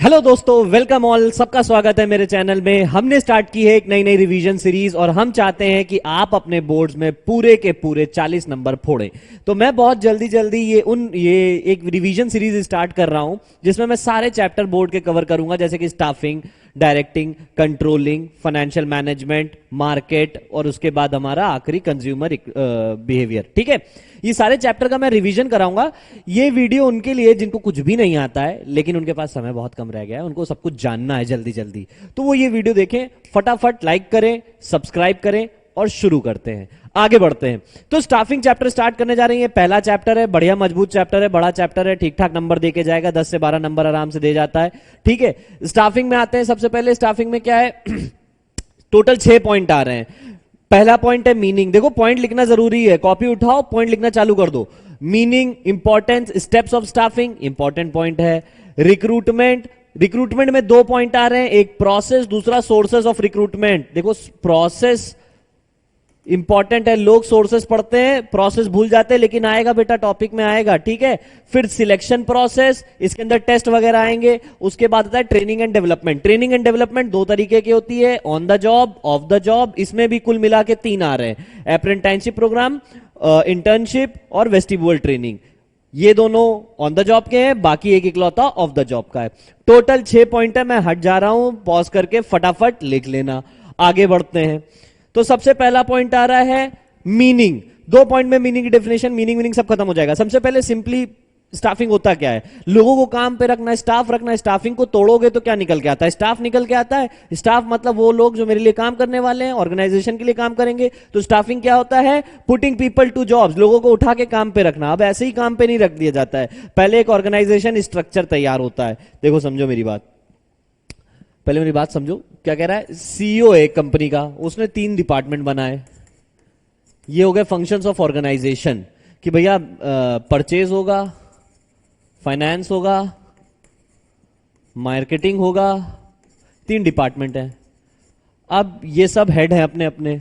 Hello दोस्तों, welcome all. सबका स्वागत है मेरे चैनल में। हमने स्टार्ट की है एक नई नई रिवीजन सीरीज और हम चाहते हैं कि आप अपने बोर्ड्स में पूरे के पूरे 40 नंबर फोड़ें। तो मैं बहुत जल्दी जल्दी ये एक रिवीजन सीरीज स्टार्ट कर रहा हूं जिसमें मैं सारे चैप्टर बोर्ड के कवर करूंगा, जैसे कि staffing, directing, controlling, financial management, market और उसके बाद हमारा आखिरी कंज्यूमर बिहेवियर। ठीक है, ये सारे चैप्टर का मैं रिवीजन कराऊंगा। ये वीडियो उनके लिए जिनको कुछ भी नहीं आता है लेकिन उनके पास समय बहुत कम रह गया है, उनको सब कुछ जानना है जल्दी जल्दी, तो वो ये वीडियो देखें, फटाफट लाइक करें, सब्सक्राइब करें और शुरू करते हैं, आगे बढ़ते हैं। तो स्टाफिंग चैप्टर स्टार्ट करने जा रही है। पहला चैप्टर है, बढ़िया मजबूत चैप्टर है, बड़ा चैप्टर है, ठीक ठाक नंबर देके जाएगा, 10 से 12 नंबर आराम से दे जाता है। ठीक है, स्टाफिंग में आते हैं। सबसे पहले स्टाफिंग में क्या है टोटल 6 पॉइंट आ रहे हैं। पहला पॉइंट है मीनिंग। देखो, पॉइंट लिखना जरूरी है, कॉपी उठाओ, पॉइंट लिखना चालू कर दो। Meaning, importance, steps of staffing, important point है। रिक्रूटमेंट, रिक्रूटमेंट में 2 पॉइंट आ रहे हैं, एक प्रोसेस, दूसरा सोर्सेस ऑफ रिक्रूटमेंट। देखो, प्रोसेस इंपॉर्टेंट है, लोग सोर्सेस पढ़ते हैं, प्रोसेस भूल जाते हैं, लेकिन आएगा बेटा, टॉपिक में आएगा। ठीक है, फिर सिलेक्शन प्रोसेस, इसके अंदर टेस्ट वगैरह आएंगे। उसके बाद आता है training and development. Training and development 2 तरीके की होती है, on the job, of the job. इसमें भी कुल मिला के 3 आ रहे हैं, अप्रेंटिसशिप प्रोग्राम, इंटर्नशिप और वेस्टिबुअल ट्रेनिंग। ये दोनों ऑन द जॉब के हैं, बाकी एक इकलौता ऑफ द जॉब का है। टोटल 6 पॉइंट है। मैं हट जा रहा हूं, पॉज करके फटाफट लिख लेना, आगे बढ़ते हैं। तो सबसे पहला पॉइंट आ रहा है मीनिंग। 2 पॉइंट में मीनिंग की डेफिनेशन, मीनिंग सब खत्म हो जाएगा। सबसे पहले सिंपली स्टाफिंग होता क्या है? लोगों को काम पे रखना है, स्टाफ रखना है। स्टाफिंग को तोड़ोगे तो क्या निकल के आता है? स्टाफ निकल के आता है। स्टाफ मतलब वो लोग जो मेरे लिए काम करने वाले हैं, ऑर्गेनाइजेशन के लिए काम करेंगे। तो स्टाफिंग क्या होता है? पुटिंग पीपल टू जॉब्स, लोगों को उठा के काम पे रखना। अब ऐसे ही काम पे नहीं रख दिया जाता है, पहले एक ऑर्गेनाइजेशन स्ट्रक्चर तैयार होता है। देखो, समझो मेरी बात, पहले मेरी बात समझो। क्या कह रहा है? सीईओ है एक कंपनी का, उसने 3 डिपार्टमेंट बनाए। ये हो गए फंक्शंस ऑफ ऑर्गेनाइजेशन कि भैया परचेज होगा, फाइनेंस होगा, मार्केटिंग होगा, 3 डिपार्टमेंट है। अब ये सब हेड है अपने अपने,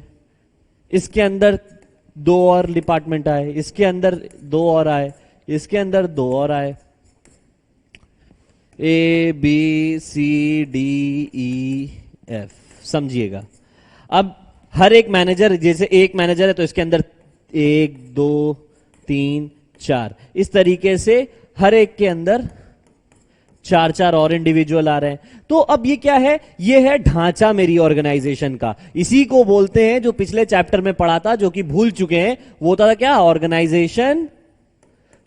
इसके अंदर 2 और डिपार्टमेंट आए, इसके अंदर 2 और आए, इसके अंदर 2 और आए। A B C D E F, समझिएगा। अब हर एक मैनेजर, जैसे एक मैनेजर है तो इसके अंदर 1 2 3 4, इस तरीके से हर एक के अंदर 4 और इंडिविजुअल आ रहे हैं। तो अब ये क्या है? ये है ढांचा मेरी ऑर्गेनाइजेशन का। इसी को बोलते हैं, जो पिछले चैप्टर में पढ़ा था, जो कि भूल चुके हैं, वो था क्या? Organisation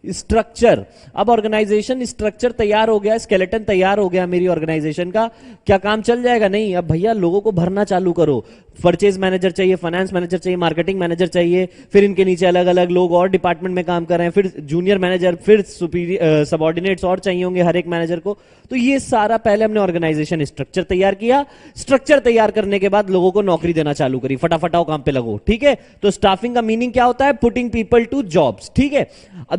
structure. अब ऑर्गेनाइजेशन स्ट्रक्चर तैयार हो गया, स्केलेटन तैयार हो गया मेरी ऑर्गेनाइजेशन का। क्या काम चल जाएगा? नहीं। अब भैया लोगों को भरना चालू करो। परचेज मैनेजर चाहिए, फाइनेंस मैनेजर चाहिए, मार्केटिंग मैनेजर चाहिए, फिर इनके नीचे अलग अलग लोग और डिपार्टमेंट में काम कर रहे हैं, फिर जूनियर मैनेजर, फिर सुपीरियर सबऑर्डिनेट्स और चाहिए होंगे हर एक मैनेजर को। तो ये सारा पहले हमने ऑर्गेनाइजेशन स्ट्रक्चर तैयार किया। स्ट्रक्चर तैयार करने के बाद लोगों को नौकरी देना चालू करी, फटाफट आओ काम पे लगो। ठीक है, तो स्टाफिंग का मीनिंग क्या होता है? Putting people to jobs. ठीक है,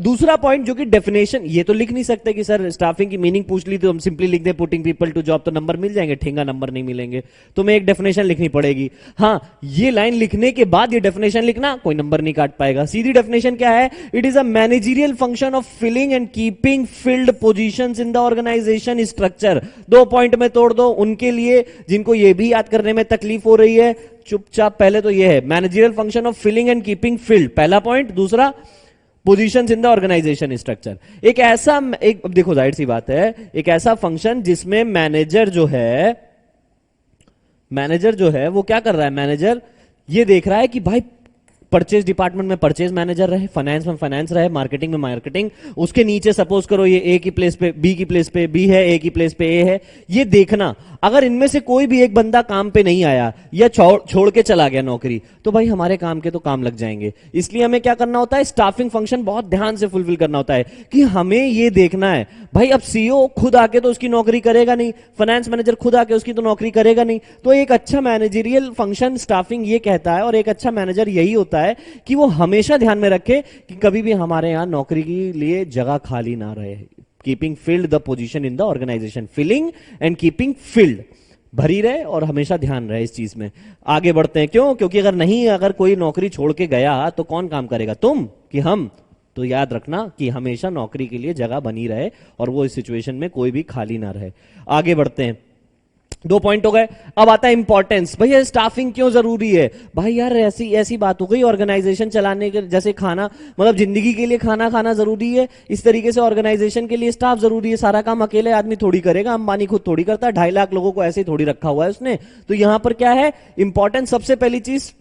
दूसरा पॉइंट जो कि डेफिनेशन, ये तो लिख नहीं सकते कि सर स्टाफिंग की मीनिंग पूछ ली तो हम सिंपली लिख दें पुटिंग पीपल टू जॉब, तो नंबर मिल जाएंगे? ठेंगा नंबर नहीं मिलेंगे, तो मैं एक डेफिनेशन लिखनी पड़ेगी। हाँ, ये लाइन लिखने के बाद ये डेफिनेशन लिखना, कोई नंबर नहीं काट पाएगा। सीधी डेफिनेशन क्या है? It is a managerial function of filling and keeping filled positions in the organisation structure. 2 point में तोड़ दो उनके लिए जिनको ये भी याद करने में तकलीफ हो रही है। चुपचाप पहले तो ये है managerial function of filling and keeping filled, पहला पॉइंट। दूसरा, positions in the organisation structure. एक ऐसा, एक, अब देखो जाहिर सी बात है, एक ऐसा फंक्शन जिसमें मैनेजर जो है वो क्या कर रहा है? मैनेजर ये देख रहा है कि भाई परचेज डिपार्टमेंट में परचेज मैनेजर रहे, फाइनेंस में फाइनेंस रहे, मार्केटिंग में मार्केटिंग, उसके नीचे सपोज करो ये ए की प्लेस पे बी की प्लेस पे बी है, ए की प्लेस पे ए है। ये देखना, अगर इनमें से कोई भी एक बंदा काम पे नहीं आया या छोड़ के चला गया नौकरी, तो भाई हमारे काम के तो काम लग जाएंगे। इसलिए हमें क्या करना होता है? स्टाफिंग फंक्शन बहुत ध्यान से फुलफिल करना होता है कि हमें ये देखना है भाई, अब सीईओ खुद आके तो उसकी नौकरी करेगा नहीं, फाइनेंस मैनेजर खुद आके उसकी तो नौकरी करेगा नहीं। तो एक अच्छा मैनेजरियल फंक्शन स्टाफिंग ये कहता है, और एक अच्छा मैनेजर यही होता है कि वो हमेशा ध्यान में रखे कि कभी भी हमारे यहां नौकरी के लिए जगह खाली ना रहे। Keeping filled the position in the organisation, filling and keeping filled, भरी रहे और हमेशा ध्यान रहे इस चीज में। आगे बढ़ते हैं। क्यों? क्योंकि अगर कोई नौकरी छोड़ के गया तो कौन काम करेगा? तुम कि हम? तो याद रखना कि हमेशा नौकरी के लिए जगह बनी रहे और वो इस सिचुएशन में कोई भी खाली ना रहे। आगे बढ़ते हैं, 2 पॉइंट हो गए। अब आता है इंपॉर्टेंस। भैया स्टाफिंग क्यों जरूरी है? भाई यार ऐसी ऐसी बात हो गई, ऑर्गेनाइजेशन चलाने के जैसे खाना, मतलब जिंदगी के लिए खाना खाना जरूरी है, इस तरीके से ऑर्गेनाइजेशन के लिए स्टाफ जरूरी है। सारा काम अकेले आदमी थोड़ी करेगा, अंबानी खुद थोड़ी करता है, 2.5 लाख लोगों को ऐसे ही थोड़ी रखा हुआ है उसने। तो यहां पर क्या है इंपॉर्टेंस? सबसे पहली चीज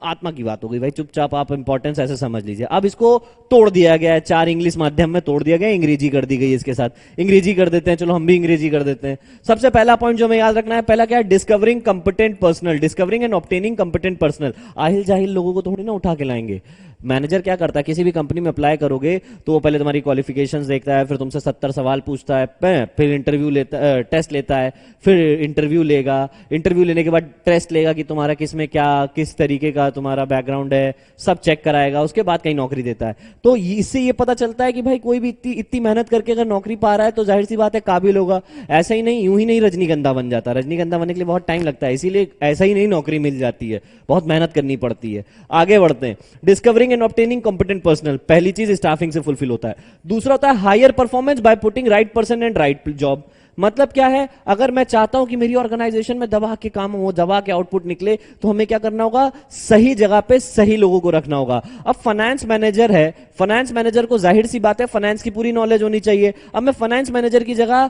आत्मा की बात हो गई भाई, चुपचाप आप इंपॉर्टेंस ऐसे समझ लीजिए। अब इसको तोड़ दिया गया है, 4 इंग्लिश माध्यम में तोड़ दिया गया, अंग्रेजी कर दी गई इसके साथ। अंग्रेजी कर देते हैं, चलो हम भी अंग्रेजी कर देते हैं। सबसे पहला पॉइंट जो हमें याद रखना है, पहला क्या है? Discovering competent personnel, discovering and obtaining competent personnel. आहिल जाहिल लोगों को थोड़ी ना उठा के लाएंगे। मैनेजर क्या करता है, किसी भी कंपनी में अप्लाई करोगे तो वो पहले तुम्हारी क्वालिफिकेशंस देखता है, फिर तुमसे 70 सवाल पूछता है, फिर इंटरव्यू लेता, टेस्ट लेता है, फिर इंटरव्यू लेगा, इंटरव्यू लेने के बाद टेस्ट लेगा कि तुम्हारा किसमें क्या, किस तरीके का तुम्हारा बैकग्राउंड है, सब चेक कराएगा, उसके बाद कहीं नौकरी देता है। तो इससे ये पता चलता है कि भाई कोई भी इतनी इतनी मेहनत करके अगर नौकरी पा रहा है तो जाहिर सी बात है काबिल होगा। ऐसा ही नहीं, यूं ही नहीं रजनीगंधा बन जाता, रजनीगंधा बनने के लिए बहुत टाइम लगता है, इसीलिए ऐसा ही नहीं नौकरी मिल जाती है, बहुत मेहनत करनी पड़ती है। आगे बढ़ते हैं, discovering and obtaining competent personal, पहली चीज स्टाफिंग से फुलफिल होता है। दूसरा होता है higher performance by putting right person and right job. मतलब क्या है, अगर मैं चाहता हूं कि मेरी ऑर्गेनाइजेशन में दबा के काम हो, दबा के आउटपुट निकले, तो हमें क्या करना होगा? सही जगह पे सही लोगों को रखना होगा। अब फाइनेंस मैनेजर है, फाइनेंस मैनेजर को जाहिर सी बात है फाइनेंस की पूरी नॉलेज होनी चाहिए। अब मैं फाइनेंस मैनेजर की जगह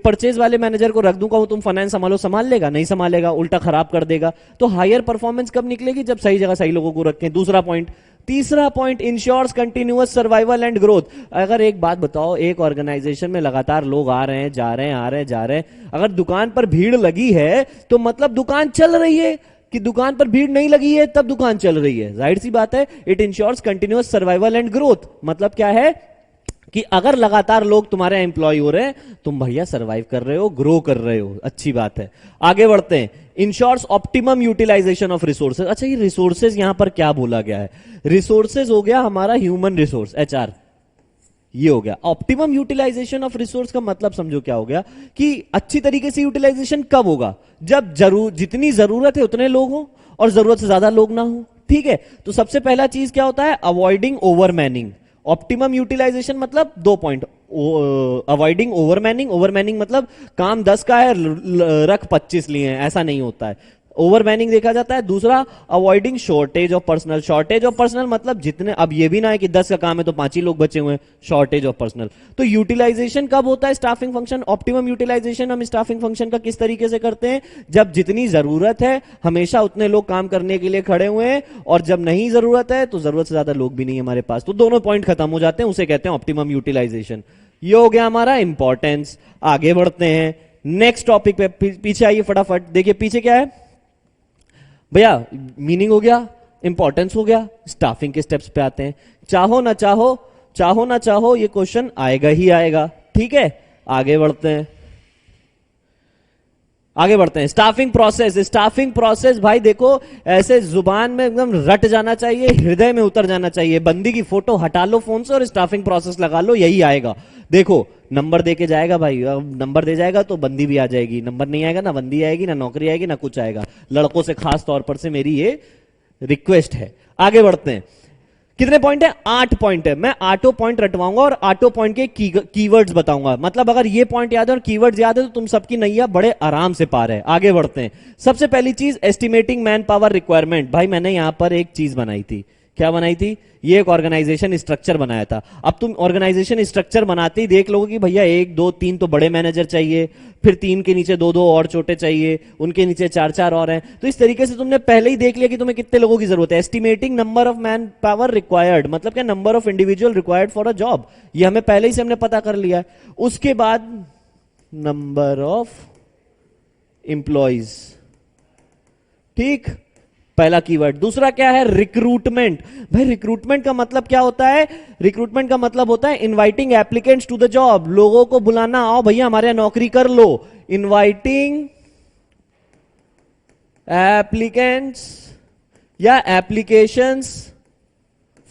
परचेज वाले मैनेजर को रख दूंगा, वो तुम फाइनेंस संभालो, संभाल लेगा? नहीं संभालेगा, उल्टा खराब कर देगा। तो हायर परफॉर्मेंस कब निकलेगी? जब सही जगह सही लोगों को रखें। दूसरा पॉइंट। तीसरा point, ensures continuous survival and growth. अगर एक बात बताओ, एक ऑर्गेनाइजेशन में लगातार लोग आ रहे हैं, जा रहे हैं, आ रहे हैं, जा रहे हैं, अगर दुकान पर भीड़ लगी है तो मतलब दुकान चल रही है, कि दुकान पर भीड़ नहीं लगी है तब दुकान चल रही है। जाहिर सी बात है, it ensures continuous survival and growth. मतलब क्या है कि अगर लगातार लोग तुम्हारे एम्प्लॉय हो रहे हैं, तुम भैया सर्वाइव कर रहे हो, ग्रो कर रहे हो, अच्छी बात है। आगे बढ़ते हैं, ensures optimum utilisation of resources. अच्छा, ये रिसोर्सेज यहां पर क्या बोला गया है? रिसोर्सेज हो गया हमारा ह्यूमन रिसोर्स, एचआर, ये हो गया। ऑप्टिमम यूटिलाइजेशन ऑफ रिसोर्स का मतलब समझो क्या हो गया, कि अच्छी तरीके से यूटिलाइजेशन कब होगा? जब जितनी जरूरत है उतने लोग हो और जरूरत से ज्यादा लोग ना हो। ठीक है, तो सबसे पहला चीज क्या होता है? अवॉइडिंग ओवरमैनिंग। ऑप्टिमम यूटिलाइजेशन मतलब 2 पॉइंट, अवॉइडिंग ओवरमैनिंग। ओवरमैनिंग मतलब काम 10 का है, रख 25 लिए हैं, ऐसा नहीं होता है, ओवरमैनिंग देखा जाता है। दूसरा, avoiding shortage of personal. Shortage of personal मतलब जितने, अब ये भी ना है कि 10 का काम है तो 5 ही लोग बचे हुए हैं, शॉर्टेज ऑफ पर्सनल। तो यूटिलाइजेशन कब होता है स्टाफिंग फंक्शन? ऑप्टिमम यूटिलाइजेशन हम स्टाफिंग फंक्शन का किस तरीके से करते हैं? जब जितनी जरूरत है हमेशा उतने लोग काम करने के लिए खड़े हुए हैं, और जब नहीं जरूरत है तो जरूरत से ज्यादा लोग भी नहीं हमारे पास, तो दोनों पॉइंट खत्म हो जाते हैं, उसे कहते हैं ऑप्टिमम यूटिलाइजेशन। ये हो गया हमारा इंपॉर्टेंस। आगे बढ़ते हैं नेक्स्ट टॉपिक पे, पीछे आइए फटाफट, देखिए पीछे क्या है भैया। मीनिंग हो गया, इंपॉर्टेंस हो गया, स्टाफिंग के स्टेप्स पे आते हैं। चाहो ना चाहो, चाहो ना चाहो, ये क्वेश्चन आएगा ही आएगा। ठीक है, आगे बढ़ते हैं, आगे बढ़ते हैं। Staffing process. स्टाफिंग प्रोसेस भाई देखो, ऐसे जुबान में एकदम रट जाना चाहिए, हृदय में उतर जाना चाहिए। बंदी की फोटो हटा लो फोन से और स्टाफिंग प्रोसेस लगा लो, यही आएगा। देखो, नंबर दे के जाएगा भाई, नंबर दे जाएगा तो बंदी भी आ जाएगी, नंबर नहीं आएगा ना बंदी आएगी, ना नौकरी आएगी, ना कुछ आएगा। लड़कों से खास तौर पर से मेरी ये रिक्वेस्ट है। आगे बढ़ते हैं, कितने पॉइंट है? 8 पॉइंट है। मैं 8 पॉइंट रटवाऊंगा और 8 पॉइंट के कीवर्ड्स बताऊंगा। मतलब अगर ये पॉइंट याद है और कीवर्ड्स याद है तो तुम सबकी नैया बड़े आराम से पार है। आगे बढ़ते हैं, सबसे पहली चीज एस्टिमेटिंग मैन पावर रिक्वायरमेंट। भाई मैंने यहां पर एक चीज बनाई थी, क्या बनाई थी? ये एक ऑर्गेनाइजेशन स्ट्रक्चर बनाया था। अब तुम ऑर्गेनाइजेशन स्ट्रक्चर बनाते ही देख लोगे कि भैया 1 2 3 तो बड़े मैनेजर चाहिए, फिर 3 के नीचे 2 2 और छोटे चाहिए, उनके नीचे 4 4 और हैं। तो इस तरीके से तुमने पहले ही देख लिया कि तुम्हें कितने लोगों की जरूरत है। Estimating number of man power required मतलब क्या? Number of individual required for a job. ये हमें पहले ही से हमने पता कर लिया है। उसके बाद नंबर ऑफ एम्प्लॉइज, ठीक, पहला कीवर्ड। दूसरा क्या है? रिक्रूटमेंट। भाई रिक्रूटमेंट का मतलब क्या होता है? रिक्रूटमेंट का मतलब होता है inviting applicants to the job. लोगों को बुलाना, आओ भैया हमारे यहां नौकरी कर लो। इनवाइटिंग एप्लीकेंट्स या एप्लीकेशंस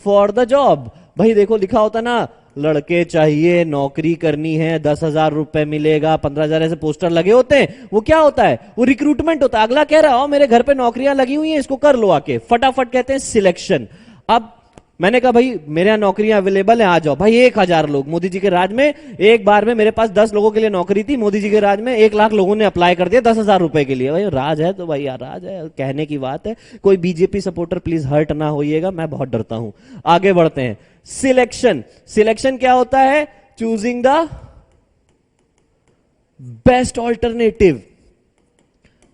फॉर द जॉब। भाई देखो लिखा होता ना, लड़के चाहिए, नौकरी करनी है, 10,000 रुपए मिलेगा, 15,000 ऐसे पोस्टर लगे होते हैं। वो क्या होता है? वो रिक्रूटमेंट होता है। अगला कह रहा हो मेरे घर पे नौकरियां लगी हुई हैं, इसको कर लो आके, फटाफट कहते हैं सिलेक्शन। अब मैंने कहा भाई मेरे यहाँ नौकरियां अवेलेबल हैं, आ जाओ भाई। 1,000 लोग मोदी जी के राज में, एक बार में मेरे पास 10 लोगों के लिए नौकरी थी। मोदी जी के राज में 1 लाख लोगों ने अप्लाई कर दिया 10,000 रुपए के लिए। भाई राज है तो भाई यार राज है, कहने की बात है। कोई बीजेपी सपोर्टर प्लीज हर्ट ना होइएगा, मैं बहुत डरता हूं। आगे बढ़ते हैं। सिलेक्शन। सिलेक्शन क्या होता है? Choosing the best alternative.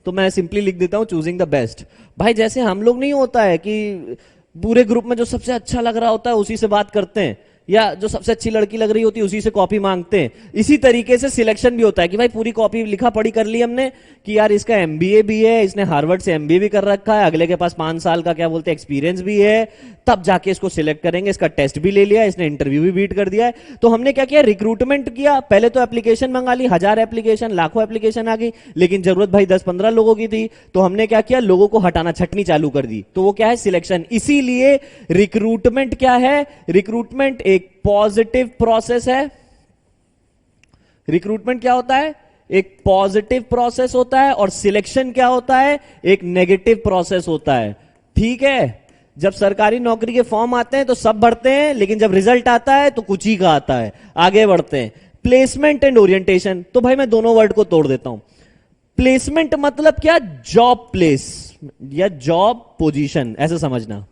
तो मैं सिंपली लिख देता हूं चूजिंग द बेस्ट। भाई जैसे हम लोग नहीं होता है कि पूरे ग्रुप में जो सबसे अच्छा लग रहा होता है उसी से बात करते हैं, या जो सबसे अच्छी लड़की लग रही होती है उसी से कॉपी मांगते हैं। इसी तरीके से सिलेक्शन भी होता है कि भाई पूरी कॉपी लिखा पढ़ी कर ली हमने कि यार इसका एमबीए भी है, इसने हार्वर्ड से एमबीए भी कर रखा है, अगले के पास 5 साल का क्या बोलते हैं एक्सपीरियंस भी है, तब जाके इसको सिलेक्ट करेंगे। इसका टेस्ट भी ले लिया, इसने इंटरव्यू भी बीट कर दिया है। तो हमने क्या किया? रिक्रूटमेंट किया। पहले तो एप्लीकेशन मंगा ली, 1000 एप्लीकेशन, लाखों एप्लीकेशन आ गई, लेकिन जरूरत भाई 10-15 लोगों की थी। तो हमने क्या किया? लोगों को हटाना, छटनी चालू कर दी। तो वो क्या है? सिलेक्शन। इसीलिए रिक्रूटमेंट क्या है? रिक्रूटमेंट एक पॉजिटिव प्रोसेस है। रिक्रूटमेंट क्या होता है? एक पॉजिटिव प्रोसेस होता है। और सिलेक्शन क्या होता है? एक नेगेटिव प्रोसेस होता है। ठीक है? जब सरकारी नौकरी के फॉर्म आते हैं तो सब भरते हैं, लेकिन जब रिजल्ट आता है तो कुछ ही का आता है। आगे बढ़ते हैं। Placement and orientation. तो भाई मैं दोनों वर्ड को तोड़ देता हूं। प्लेसमेंट मतलब क्या? जॉब प्लेस या जॉब पोजीशन, ऐसे समझना।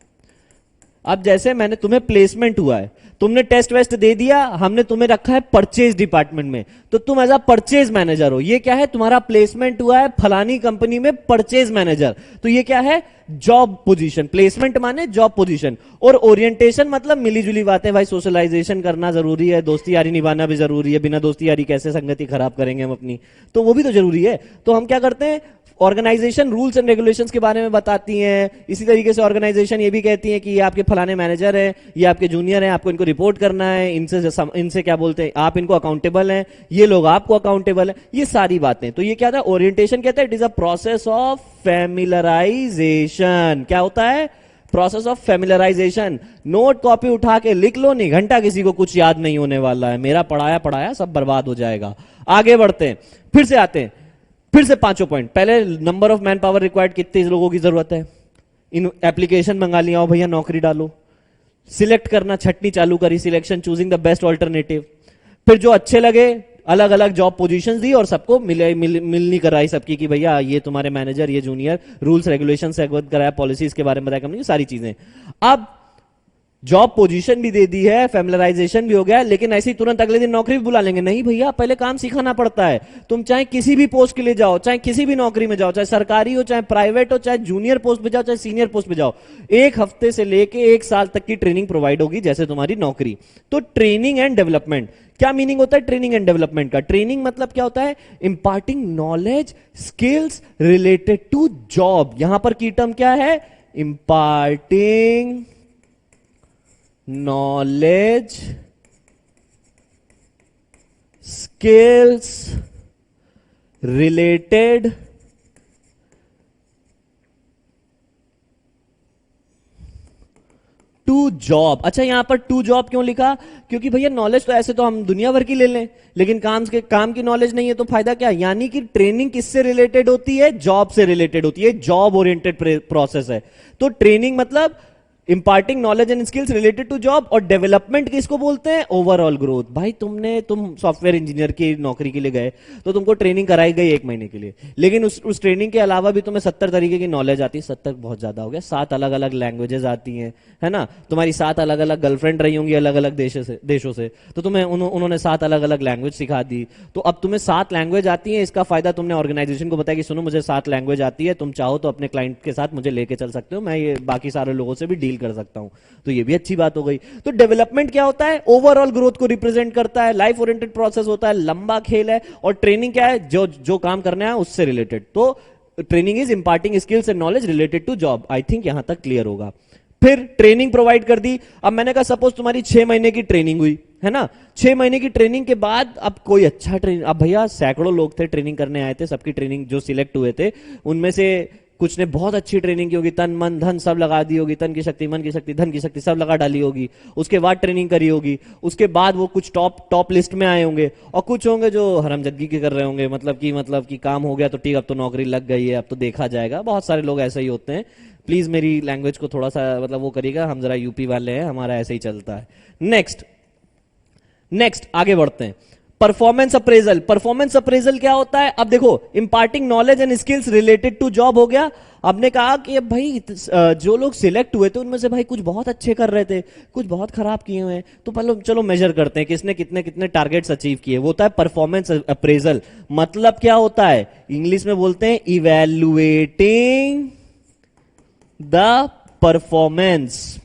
अब जैसे मैंने तुम्हें प्लेसमेंट हुआ है, तुमने टेस्ट वेस्ट दे दिया, हमने तुम्हें रखा है परचेज डिपार्टमेंट में, तो तुम एज अ परचेज मैनेजर हो। ये क्या है? तुम्हारा प्लेसमेंट हुआ है फलानी कंपनी में परचेज मैनेजर। तो ये क्या है? Job position. प्लेसमेंट माने जॉब पोजीशन। और ओरिएंटेशन मतलब मिली जुली बातें। भाई सोशलाइजेशन करना जरूरी है, दोस्ती यारी निभाना भी जरूरी है। बिना दोस्ती यारी कैसे संगति खराब करेंगे हम अपनी, तो वो भी तो जरूरी है। तो हम क्या करते हैं? ऑर्गेनाइजेशन रूल्स एंड रेगुलेशंस के बारे में बताती हैं। इसी तरीके से ऑर्गेनाइजेशन ये भी कहती है कि ये आपके फलाने मैनेजर हैं, ये आपके जूनियर हैं, आपको इनको रिपोर्ट करना है, इनसे क्या बोलते हैं, आप इनको अकाउंटेबल हैं, ये लोग आपको अकाउंटेबल हैं, ये सारी बातें। तो ये क्या था? ओरिएंटेशन कहता है it is a process of familiarization. क्या होता है? Process of familiarization. Note copy उठा के लिख लो, नहीं घंटा किसी को कुछ याद नहीं होने वाला है। मेरा पढ़ाया पढ़ाया सब बर्बाद हो जाएगा। आगे बढ़ते हैं, फिर से आते हैं, फिर से पांचों पॉइंट। पहले number of man power required, कितने लोगों की जरूरत है। इन एप्लीकेशन मंगा लिया हो भैया, नौकरी डालो। सिलेक्ट करना, छटनी चालू करी, selection, choosing the best alternative. फिर जो अच्छे लगे अलग अलग जॉब पोजीशंस दी और सबको मिलनी कराई सबकी कि भैया ये तुम्हारे मैनेजर, ये जूनियर, रूल्स रेगुलेशन से अवगत कराया, पॉलिसीज के बारे में बताया, कंपनी सारी चीजें। अब जॉब पोजीशन भी दे दी है, फैमिलराइजेशन भी हो गया, लेकिन ऐसे ही तुरंत अगले दिन नौकरी भी बुला लेंगे? नहीं भैया, पहले काम सिखाना पड़ता है। तुम चाहे किसी भी पोस्ट के लिए जाओ, चाहे किसी भी नौकरी में जाओ, चाहे सरकारी हो, चाहे प्राइवेट हो, चाहे जूनियर पोस्ट पे जाओ, चाहे सीनियर पोस्ट पे जाओ, 1 हफ्ते से लेके 1 साल तक की ट्रेनिंग प्रोवाइड होगी, जैसे तुम्हारी नौकरी। तो ट्रेनिंग एंड डेवलपमेंट, क्या मीनिंग होता है ट्रेनिंग एंड डेवलपमेंट का? ट्रेनिंग मतलब क्या होता है? Imparting knowledge, skills related to job. यहां पर की टर्म क्या है? Imparting knowledge, skills related to job. अच्छा, यहां पर टू जॉब क्यों लिखा? क्योंकि भैया नॉलेज तो ऐसे तो हम दुनिया भर की ले लें, लेकिन काम की नॉलेज नहीं है तो फायदा क्या? यानी कि ट्रेनिंग किससे रिलेटेड होती है? जॉब से रिलेटेड होती है। जॉब ओरिएंटेड प्रोसेस है। तो ट्रेनिंग मतलब imparting knowledge and skills related to job. और डेवलपमेंट किसको बोलते हैं? Overall growth. भाई तुम सॉफ्टवेयर इंजीनियर की नौकरी के लिए गए तो तुमको ट्रेनिंग कराई गई 1 महीने के लिए, लेकिन उस ट्रेनिंग के अलावा भी तुम्हें 70 तरीके की नॉलेज आती है। 70 बहुत ज्यादा हो गया, 7 अलग अलग लैंग्वेजेस आती हैं, है ना। तुम्हारी 7 अलग अलग गर्लफ्रेंड रही होंगी अलग अलग देशों से, तो तुम्हें उन्होंने 7 अलग अलग लैंग्वेज सिखा दी। तो अब तुम्हें 7 लैंग्वेज आती है। इसका फायदा तुमने ऑर्गेनाइजेशन को बताया कि सुनो मुझे 7 लैंग्वेज आती है, तुम चाहो तो अपने क्लाइंट के साथ मुझे लेके चल सकते हो, मैं ये बाकी सारे लोगों से भी डील कर सकता हूं। तो ये भी अच्छी बात हो गई। तो डेवलपमेंट क्या होता है? ओवरऑल ग्रोथ को रिप्रेजेंट करता है, लाइफ ओरिएंटेड प्रोसेस होता है, लंबा खेल है। और ट्रेनिंग क्या है? जो काम करना है उससे रिलेटेड। तो training is imparting skills and knowledge related to job. I think यहां तक क्लियर होगा। फिर ट्रेनिंग प्रोवाइड कर दी। अब मैंने कहा सपोज तुम्हारी 6 महीने की ट्रेनिंग हुई, है ना। 6 महीने की ट्रेनिंग के बाद अब कोई अच्छा ट्रेनिंग, अब भैया सैकड़ों लोग थे ट्रेनिंग करने आए थे, सबकी ट्रेनिंग जो सिलेक्ट हुए थे उनमें से कुछ ने बहुत अच्छी ट्रेनिंग की होगी, तन मन धन सब लगा दी होगी, तन की शक्ति मन की शक्ति धन की शक्ति सब लगा डाली होगी, उसके बाद ट्रेनिंग करी होगी, उसके बाद वो कुछ टॉप लिस्ट में आए होंगे, और कुछ होंगे जो हरामजादगी के कर रहे होंगे, मतलब कि काम हो गया तो ठीक, अब तो नौकरी लग गई है, अब तो देखा जाएगा। बहुत सारे लोग ऐसे ही होते हैं। प्लीज मेरी लैंग्वेज को थोड़ा सा मतलब वो करिएगा, हम जरा यूपी वाले हैं, हमारा ऐसे ही चलता है। नेक्स्ट आगे बढ़ते हैं। Performance appraisal. परफॉर्मेंस अप्रेजल क्या होता है? अब देखो, imparting knowledge and skills related to job हो गया। आपने कहा कि अब भाई जो लोग सिलेक्ट हुए थे उनमें से भाई कुछ बहुत अच्छे कर रहे थे, कुछ बहुत खराब किए हुए हैं, तो पहले चलो मेजर करते हैं किसने कितने कितने टारगेट्स अचीव किए। वो होता है परफॉर्मेंस अप्रेजल। मतलब क्या होता है? इंग्लिश में बोलते हैं इवैल्यूएटिंग द परफॉर्मेंस।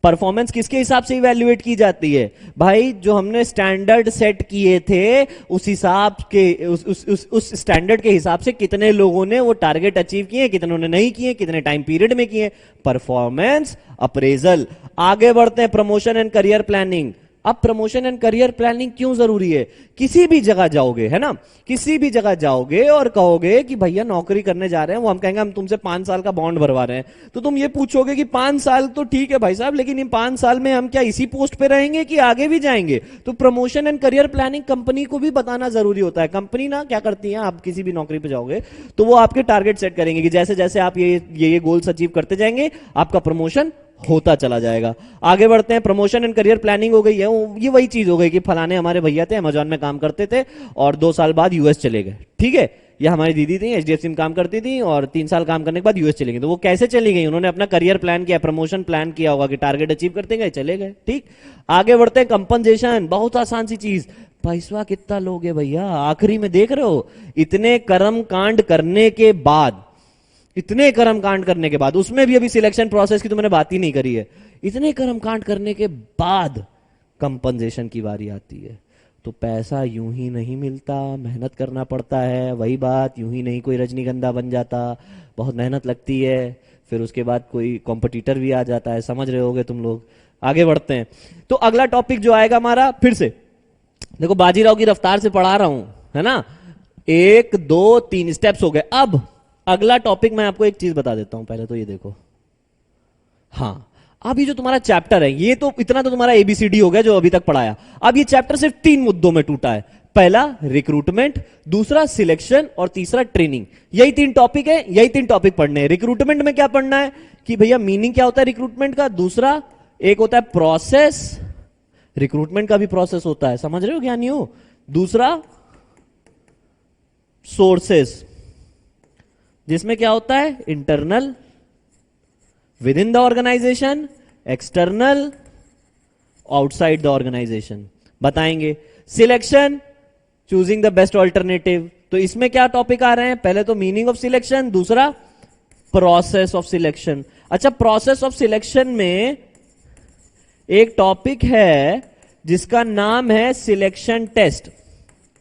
परफॉर्मेंस किसके हिसाब से इवैल्यूएट की जाती है? भाई जो हमने स्टैंडर्ड सेट किए थे उस हिसाब के उस स्टैंडर्ड के हिसाब से कितने लोगों ने वो टारगेट अचीव किए, कितनों ने नहीं किए, कितने टाइम पीरियड में किए। Performance appraisal. आगे बढ़ते हैं, प्रमोशन एंड करियर प्लानिंग। अब प्रमोशन एंड करियर प्लानिंग क्यों जरूरी है? किसी भी जगह जाओगे, है ना, किसी भी जगह जाओगे और कहोगे कि भैया नौकरी करने जा रहे हैं, वो हम कहेंगे हम तुमसे 5 साल का बॉन्ड भरवा रहे हैं, तो तुम ये पूछोगे कि 5 साल तो ठीक है भाई साहब, लेकिन इन 5 साल में हम क्या इसी पोस्ट पे रहेंगे कि आगे भी जाएंगे? तो promotion and career planning company को भी बताना जरूरी होता है। कंपनी ना क्या करती है, आप किसी भी नौकरी पे जाओगे तो वो आपके टारगेट सेट करेंगे कि जैसे जैसे आप ये गोल्स अचीव करते जाएंगे आपका प्रमोशन होता चला जाएगा। आगे बढ़ते हैं, प्रमोशन एंड करियर प्लानिंग हो गई है, ये वही चीज हो गई कि फलाने हमारे भैया थे, अमेजॉन में काम करते थे और 2 साल बाद यूएस चले गए, ठीक है। या हमारी दीदी थी, एचडीएफसी में काम करती थी और 3 साल काम करने के बाद यूएस चली गई। तो वो कैसे चली गई? उन्होंने अपना करियर प्लान किया, प्रमोशन प्लान किया होगा कि टारगेट अचीव करते गए, चले गए, ठीक। आगे बढ़ते हैं, कंपनसेशन। बहुत आसान सी चीज, पैसा कितना लोगे भैया? आखिरी में देख रहे हो, इतने कर्म कांड करने के बाद, इतने कर्म कांड करने के बाद, उसमें भी अभी सिलेक्शन प्रोसेस की तो मैंने बात ही नहीं करी है, इतने कर्म कांड करने के बाद कंपनसेशन की बारी आती है। तो पैसा यूं ही नहीं मिलता, मेहनत करना पड़ता है। वही बात, यूं ही नहीं कोई रजनीगंधा बन जाता, बहुत मेहनत लगती है, फिर उसके बाद कोई कॉम्पिटिटर भी आ जाता है, समझ रहे होगे तुम लोग। आगे बढ़ते हैं, तो अगला टॉपिक जो आएगा हमारा, फिर से देखो बाजीराव की रफ्तार से पढ़ा रहा हूं, है ना। 1 2 3 स्टेप्स हो गए। अब अगला टॉपिक मैं आपको एक चीज बता देता हूं, पहले तो ये देखो। हाँ, अब ये जो तुम्हारा चैप्टर है, ये तो इतना तो तुम्हारा एबीसीडी हो गया जो अभी तक पढ़ाया। अब ये चैप्टर सिर्फ 3 मुद्दों में टूटा है। पहला रिक्रूटमेंट, दूसरा सिलेक्शन और तीसरा ट्रेनिंग। यही 3 टॉपिक है, यही 3 टॉपिक पढ़ने हैं। रिक्रूटमेंट में क्या पढ़ना है कि भैया मीनिंग क्या होता है रिक्रूटमेंट का, दूसरा एक होता है प्रोसेस, रिक्रूटमेंट का भी प्रोसेस होता है, समझ रहे हो ज्ञानियों। दूसरा सोर्सेस, जिसमें क्या होता है internal within the organization, external outside the organization बताएंगे। Selection, choosing the best alternative. तो इसमें क्या टॉपिक आ रहे हैं? पहले तो मीनिंग ऑफ सिलेक्शन, दूसरा प्रोसेस ऑफ सिलेक्शन। अच्छा, प्रोसेस ऑफ सिलेक्शन में एक टॉपिक है जिसका नाम है सिलेक्शन टेस्ट।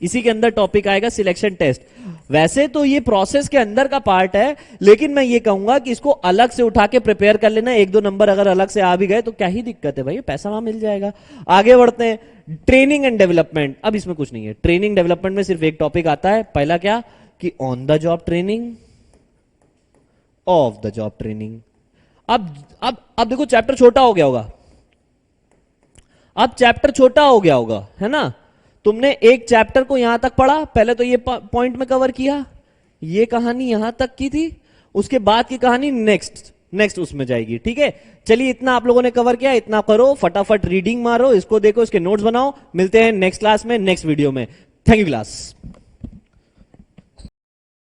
इसी के अंदर टॉपिक आएगा सिलेक्शन टेस्ट। वैसे तो ये प्रोसेस के अंदर का पार्ट है, लेकिन मैं ये कहूंगा कि इसको अलग से उठा के प्रिपेयर कर लेना। 1-2 नंबर अगर अलग से आ भी गए तो क्या ही दिक्कत है भाई, पैसा वहां मिल जाएगा। आगे बढ़ते हैं, ट्रेनिंग एंड डेवलपमेंट। अब इसमें कुछ नहीं है, ट्रेनिंग डेवलपमेंट में सिर्फ एक टॉपिक आता है। पहला क्या कि on the job training, of the job training. अब देखो चैप्टर छोटा हो गया होगा, अब चैप्टर छोटा हो गया होगा, है ना। तुमने एक चैप्टर को यहां तक पढ़ा, पहले तो ये पॉइंट में कवर किया, ये कहानी यहां तक की थी, उसके बाद की कहानी नेक्स्ट उसमें जाएगी, ठीक है। चलिए इतना आप लोगों ने कवर किया, इतना करो, फटाफट रीडिंग मारो, इसको देखो, इसके नोट्स बनाओ। मिलते हैं नेक्स्ट क्लास में, नेक्स्ट वीडियो में। Thank you class.